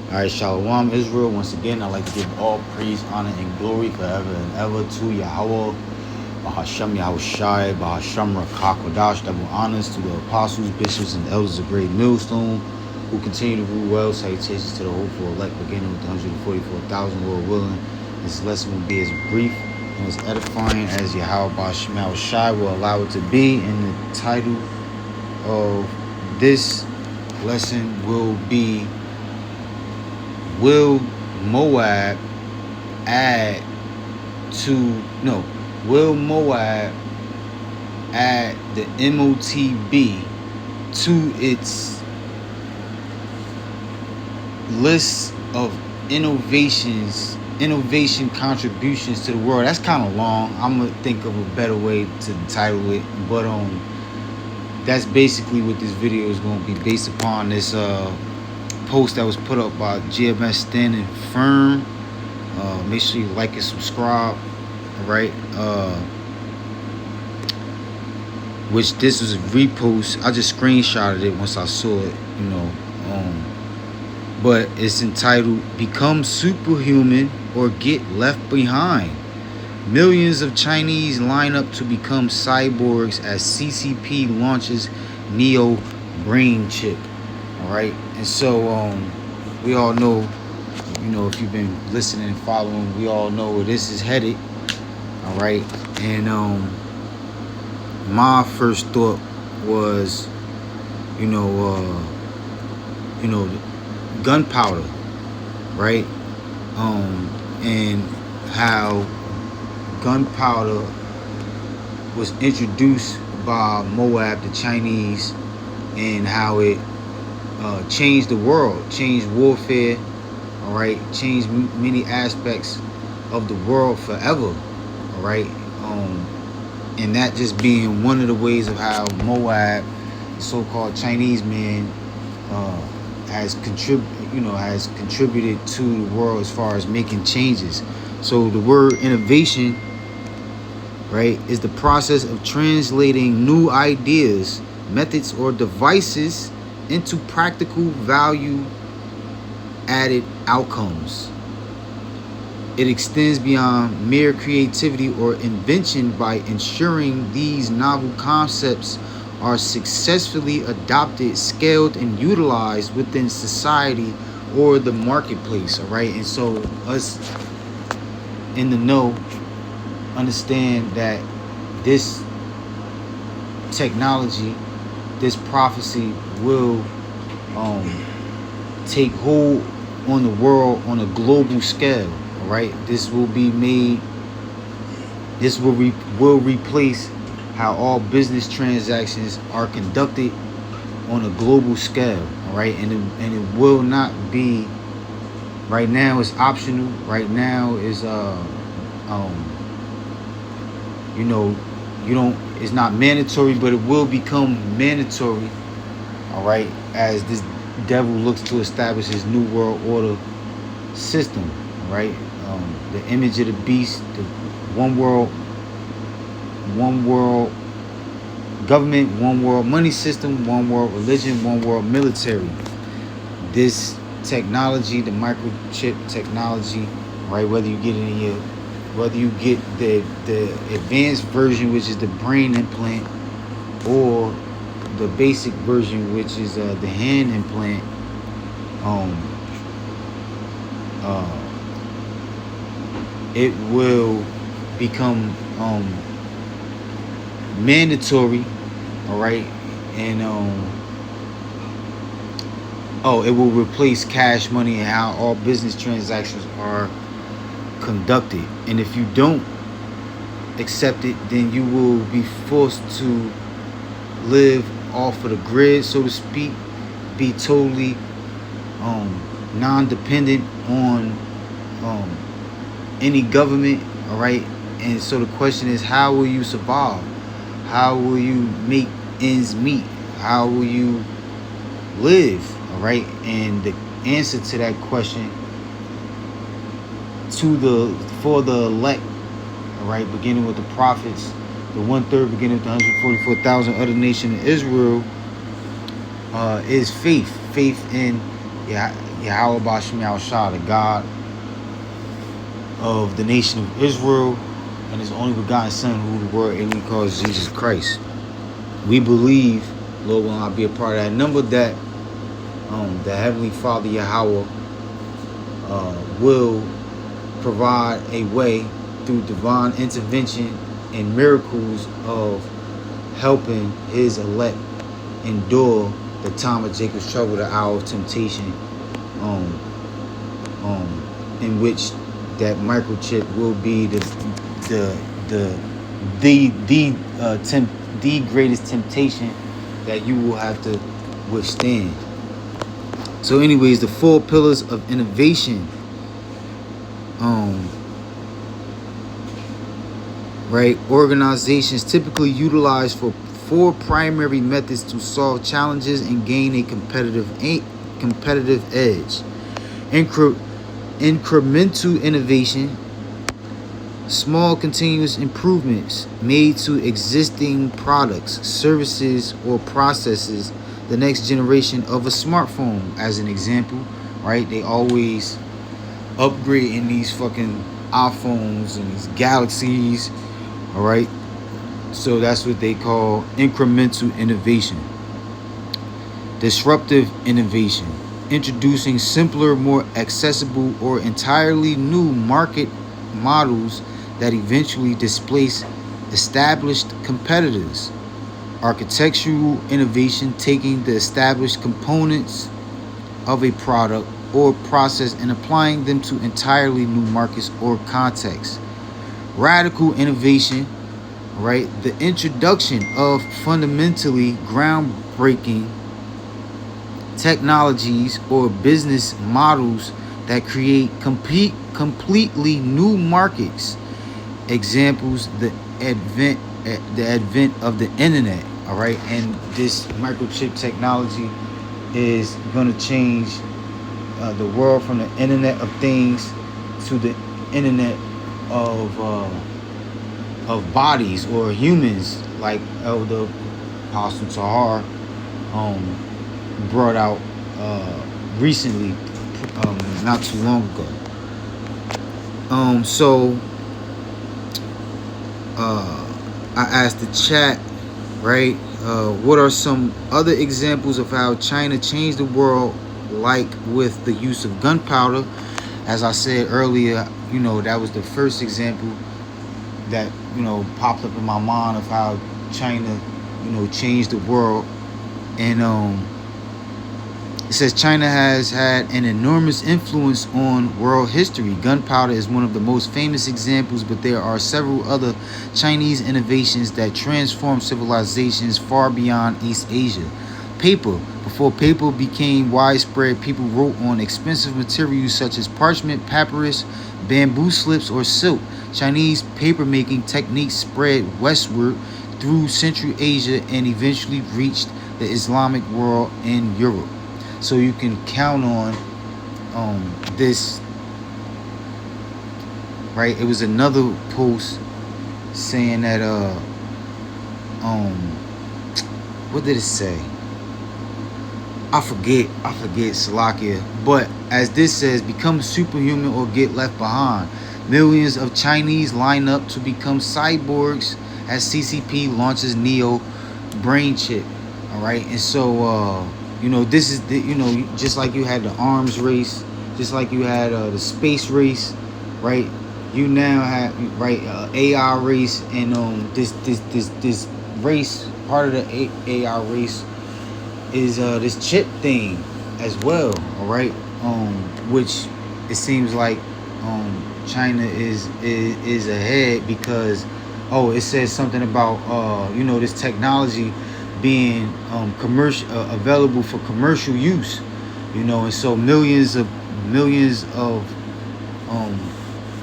Alright, Shalom Israel. Once again, I'd like to give all praise, honor, and glory forever and ever to Yahweh, Bahashem Yahushai, Bahashem Rakakwadash. Double honors to the apostles, bishops, and elders of Great Millstone who continue to rule well. Salutations to the hopeful elect, beginning with the 144,000, Lord willing. This lesson will be as brief and as edifying as Yahweh Bahashem Yahushai will allow it to be. And the title of this lesson will be, will Moab add the Motb to its list of innovation contributions to the world? That's kind of long. I'm gonna think of a better way to title it, but that's basically what this video is going to be based upon. This post that was put up by GMS Standing Firm. Make sure you like and subscribe. All right. Which this was a repost. I just screenshotted it once I saw it, but it's entitled "Become Superhuman or Get Left Behind." Millions of Chinese line up to become cyborgs as CCP launches Neo brain chip. All right, and so we all know, if you've been listening and following, we all know where this is headed. All right, and my first thought was, gunpowder, right? And how gunpowder was introduced by Moab, the Chinese, and how it changed the world, changed warfare, all right, changed many aspects of the world forever, all right, and that just being one of the ways of how Moab, the so-called Chinese man, has contributed to the world as far as making changes. So the word innovation, right, is the process of translating new ideas, methods, or devices into practical value-added outcomes. It extends beyond mere creativity or invention by ensuring these novel concepts are successfully adopted, scaled, and utilized within society or the marketplace. All right, and so us in the know understand that this technology, this prophecy will take hold on the world on a global scale. All right, this will be made. This will replace how all business transactions are conducted on a global scale. All right, and it will not be. Right now, it's optional. Right now is it's not mandatory, but it will become mandatory. All right, as this devil looks to establish his new world order system. All right, the image of the beast, the one world government, one world money system, one world religion, one world military. This technology, the microchip technology, right? Whether you get the advanced version, which is the brain implant, or the basic version, which is the hand implant, it will become mandatory. All right, and it will replace cash money and how all business transactions are conducted. And if you don't accept it, then you will be forced to live off of the grid, so to speak, be totally non-dependent on any government. All right, and so the question is, how will you survive? How will you make ends meet? How will you live? All right, and the answer to that question for the elect, all right, beginning with the prophets, the 1/3 beginning with the 144,000 other nation of Israel, is faith in Yahweh Bashem Yahushua, the God of the nation of Israel, and his only begotten Son, who the word and he calls Jesus Christ. We believe, Lord will not be a part of that number, that the Heavenly Father Yahweh will provide a way through divine intervention and miracles of helping his elect endure the time of Jacob's trouble, the hour of temptation, in which that microchip will be the greatest temptation that you will have to withstand. So anyways, the 4 pillars of innovation, right? Organizations typically utilize 4 primary methods to solve challenges and gain a competitive edge. Incremental innovation, small continuous improvements made to existing products, services, or processes. The next generation of a smartphone, as an example, right? They always upgrading these fucking iPhones and these Galaxies, all right? So that's what they call incremental innovation. Disruptive innovation, introducing simpler, more accessible, or entirely new market models that eventually displace established competitors. Architectural innovation, taking the established components of a product or process and applying them to entirely new markets or contexts. Radical innovation, right? The introduction of fundamentally groundbreaking technologies or business models that create completely new markets. Examples: the advent of the internet, all right? And this microchip technology is going to change the world from the internet of things to the internet of bodies or humans, like Elder Apostle Tahar brought out recently, not too long ago. So I asked the chat, right? What are some other examples of how China changed the world, like with the use of gunpowder? As I said earlier, that was the first example that, popped up in my mind of how China, changed the world. And it says China has had an enormous influence on world history. Gunpowder is one of the most famous examples, but there are several other Chinese innovations that transformed civilizations far beyond East Asia. Paper. Before paper became widespread, people wrote on expensive materials such as parchment, papyrus, bamboo slips, or silk. Chinese papermaking techniques spread westward through Central Asia and eventually reached the Islamic world and Europe. So you can count on this, right? It was another post saying that what did it say? I forget Salakia. But as this says, become superhuman or get left behind. Millions of Chinese line up to become cyborgs as CCP launches Neo brain chip. All right, and so this is the, just like you had the arms race, just like you had the space race, right? You now have, right, AI race, and this race, part of the AI race is this chip thing as well, all right? Which it seems like China is ahead, because it says something about this technology being commercial, available for commercial use, and so millions of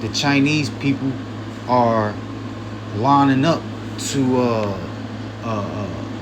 the Chinese people are lining up to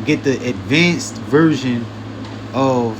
get the advanced version of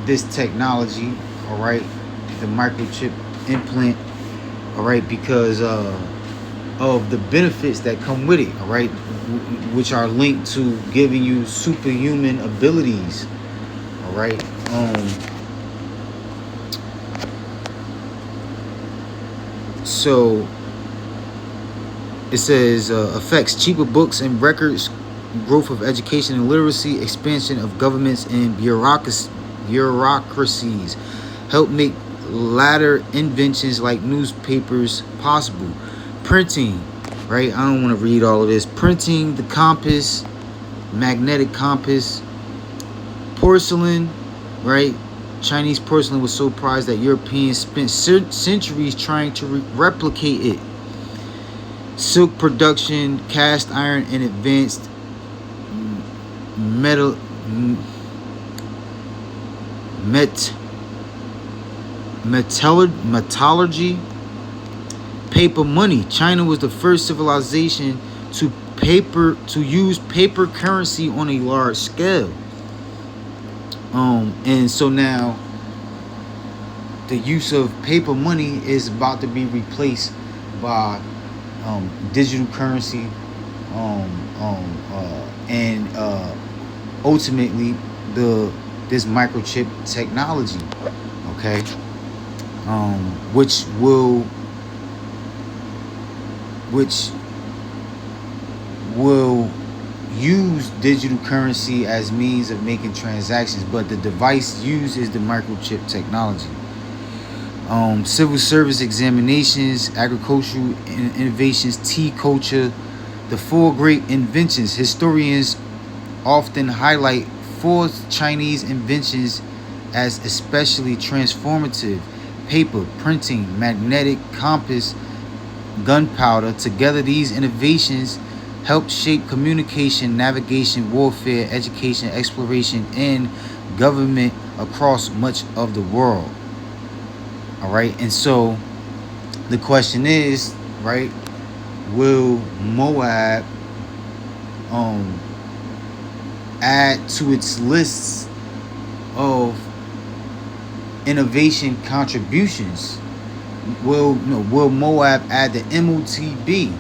this technology, all right, the microchip implant, all right, because of the benefits that come with it, all right, which are linked to giving you superhuman abilities, all right. So it says affects cheaper books and records, growth of education and literacy, expansion of governments and bureaucracies, help make latter inventions like newspapers possible. Printing, right? I don't want to read all of this. Printing, the compass, magnetic compass, porcelain, right? Chinese porcelain was so prized that Europeans spent centuries trying to replicate it. Silk production, cast iron, and advanced metal metallurgy. Paper money. China was the first civilization to use paper currency on a large scale. And so now the use of paper money is about to be replaced by digital currency, and ultimately this microchip technology, okay, which will use digital currency as means of making transactions, but the device used is the microchip technology. Civil service examinations, agricultural innovations, tea culture, the four great inventions. Historians often highlight four Chinese inventions as especially transformative: paper, printing, magnetic compass, gunpowder. Together, these innovations helped shape communication, navigation, warfare, education, exploration, and government across much of the world. All right, and so the question is, right, will Moab add to its lists of innovation contributions? Will Moab add the Motb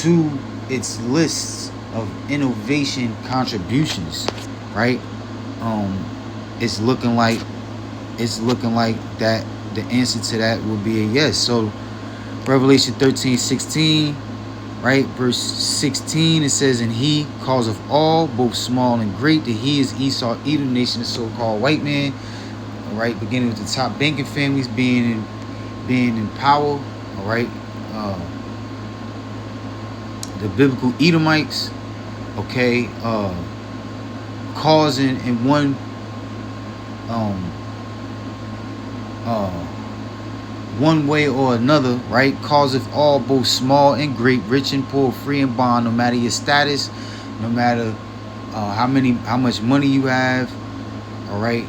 to its lists of innovation contributions? Right? It's looking like that the answer to that will be a yes. So Revelation 13:16, right, verse 16, it says, and he, cause of all, both small and great, that he is Esau, Edom nation, the so-called white man. All right, beginning with the top banking families being in power. All right, the biblical Edomites, okay, causing in one way or another, right, causeth all, both small and great, rich and poor, free and bond, no matter your status, no matter how much money you have. All right,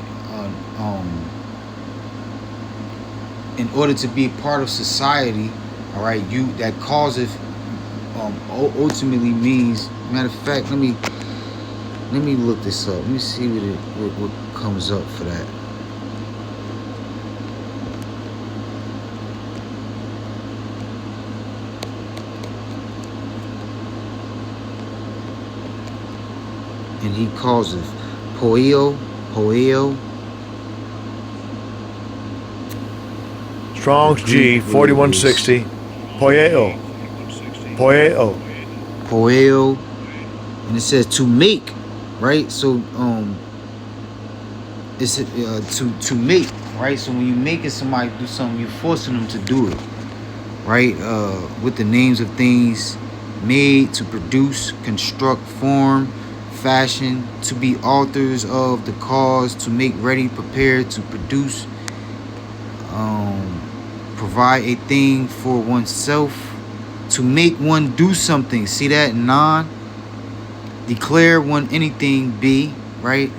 in order to be a part of society, all right, that causeth ultimately means. Matter of fact, let me look this up. Let me see what comes up for that. And he causeth poeo. Strong's G 4160. Poeo. And it says to make, right? So it's to make, right? So when you making somebody do something, you're forcing them to do it, right? With the names of things made, to produce, construct, form, fashion, to be authors of the cause, to make ready, prepare, to produce, provide a thing for oneself, to make one do something. See that? Declare one anything be, right?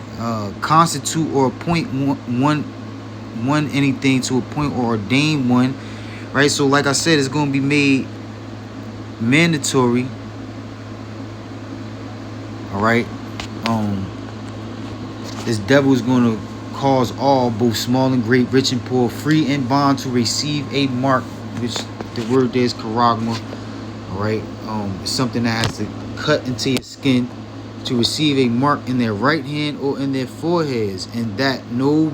Constitute or appoint one anything, to appoint or ordain one, right? So like I said, it's going to be made mandatory. All right, this devil is going to cause all, both small and great, rich and poor, free and bond, to receive a mark, which the word there is charagma. All right, it's something that has to cut into your skin, to receive a mark in their right hand or in their foreheads, and that no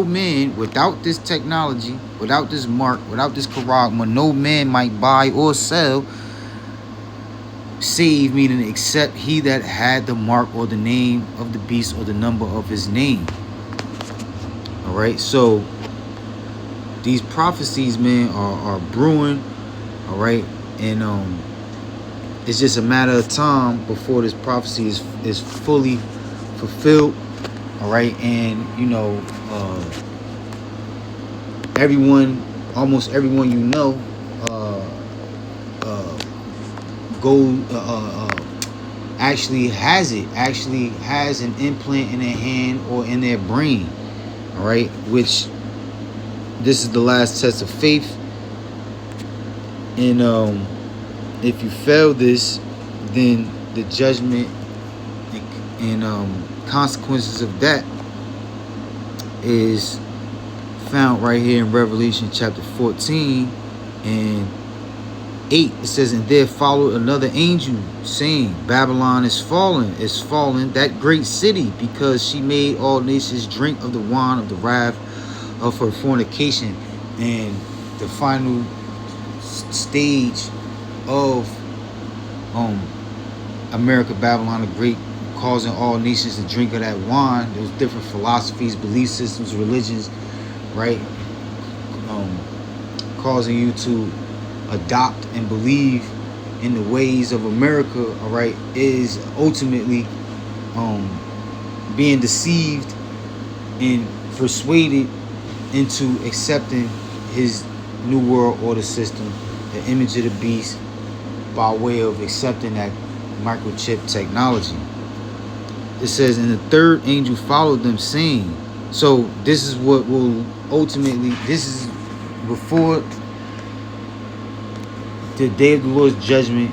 man without this technology, without this mark, without this charagma, no man might buy or sell, save, meaning except he that had the mark or the name of the beast or the number of his name. All right, so these prophecies, man, are brewing. All right, and it's just a matter of time before this prophecy is fully fulfilled. All right, and you know, almost everyone you know, actually has an implant in their hand or in their brain. All right, which this is the last test of faith, and if you fail this, then the judgment and consequences of that is found right here in Revelation chapter 14 and 8. It says, and there followed another angel, saying, Babylon is fallen, that great city, because she made all nations drink of the wine of the wrath of her fornication. And the final stage of America, Babylon the Great, causing all nations to drink of that wine. There's different philosophies, belief systems, religions, right? Causing you to adopt and believe in the ways of America, all right, is ultimately being deceived and persuaded into accepting his new world order system, the image of the beast, by way of accepting that microchip technology. It says, and the third angel followed them, saying, so this is what will ultimately, this is before the day of the Lord's judgment,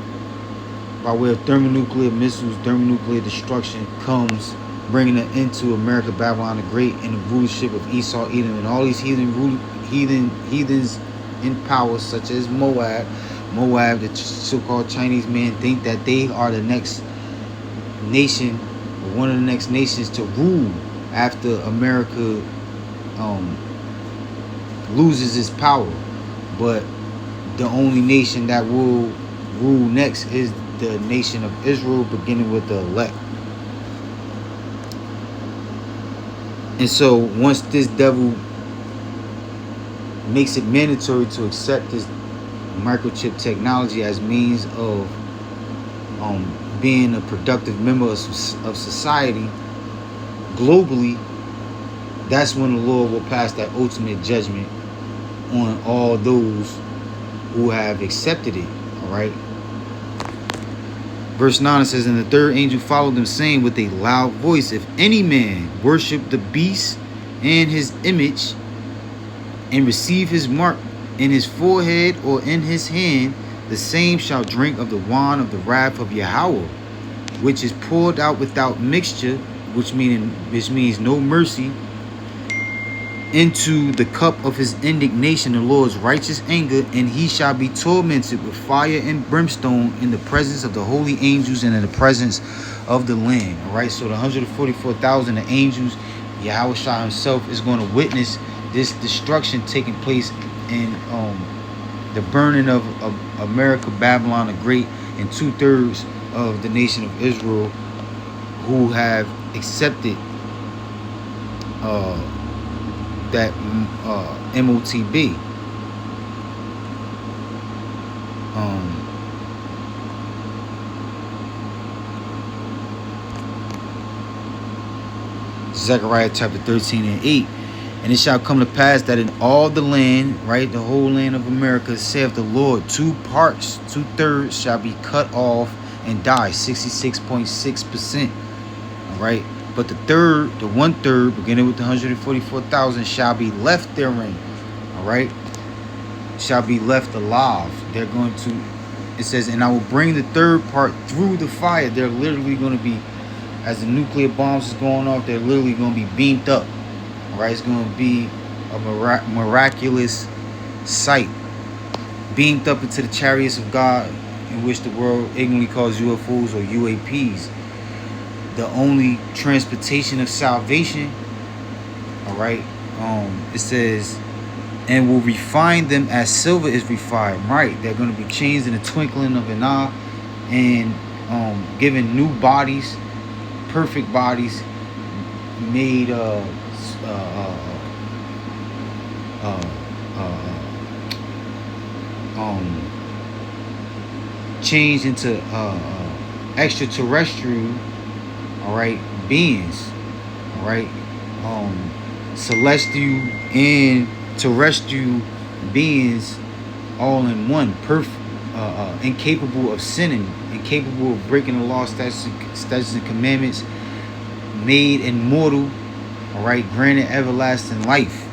by way of thermonuclear missiles, thermonuclear destruction comes, bringing an end to America, Babylon the Great, and the rulership of Esau, Edom, and all these heathens in power, such as Moab, the so-called Chinese men, think that they are the next nation, or one of the next nations to rule after America loses its power. But the only nation that will rule next is the nation of Israel, beginning with the elect. And so once this devil makes it mandatory to accept this microchip technology as means of being a productive member of society globally, that's when the Lord will pass that ultimate judgment on all those who have accepted it. All right. Verse 9, it says, and the third angel followed them, saying with a loud voice, if any man worship the beast and his image, and receive his mark in his forehead or in his hand, the same shall drink of the wine of the wrath of Yahweh, which is poured out without mixture, which means no mercy, into the cup of his indignation, the Lord's righteous anger, and he shall be tormented with fire and brimstone in the presence of the holy angels and in the presence of the Lamb. All right, so the 144,000, the angels, Yahweh Shah himself is going to witness this destruction taking place in the burning of America, Babylon the Great, and 2/3 of the nation of Israel who have accepted that Motb. Zechariah chapter 13 and 8. And it shall come to pass that in all the land, right, the whole land of America, saith the Lord, 2 parts, 2/3 shall be cut off and die, 66.6%. All right. But the 1/3, beginning with the 144,000, shall be left therein. All right. Shall be left alive. They're going to, it says, and I will bring the third part through the fire. They're literally going to be, as the nuclear bombs is going off, they're literally going to be beamed up. All right. It's going to be a miraculous sight. Beamed up into the chariots of God, in which the world ignorantly calls UFOs or UAPs. the only transportation of salvation. All right. It says, and will refine them as silver is refined. Right. They're going to be changed in the twinkling of an eye, and given new bodies, perfect bodies, made changed into extraterrestrial, all right, beings, all right, celestial and terrestrial beings, all in one, perfect, incapable of sinning, incapable of breaking the law, statutes and commandments, made immortal, all right, granted everlasting life,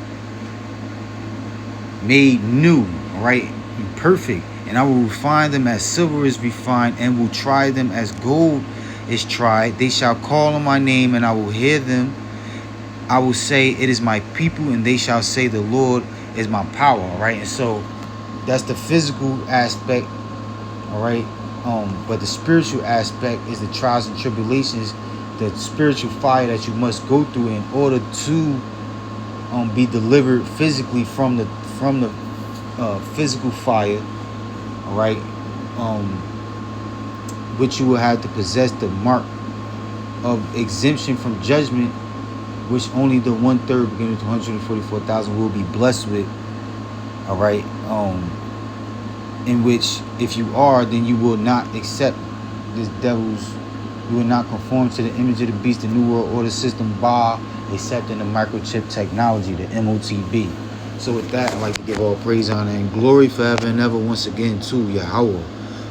made new, all right, and perfect. And I will refine them as silver is refined, and will try them as gold is tried. They shall call on my name, and I will hear them. I will say, it is my people, and they shall say, the Lord is my power. All right. And so that's the physical aspect. All right. But the spiritual aspect is the trials and tribulations, the spiritual fire that you must go through in order to be delivered physically from the physical fire. All right. Which you will have to possess the mark of exemption from judgment, which only the 1/3 beginning to 144,000 will be blessed with. All right. In which, if you are, then you will not accept this devil's. You will not conform to the image of the beast, the New World Order system, by accepting the microchip technology, the Motb. So with that, I'd like to give all praise, honor, and glory forever and ever once again to Yahweh.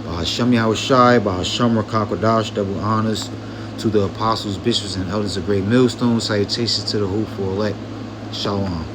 Hashem Yahweh Shai, Hashem Rakakwadash, double honors to the apostles, bishops, and elders of Great Millstone. Salutations to the hopeful elect. Shalom.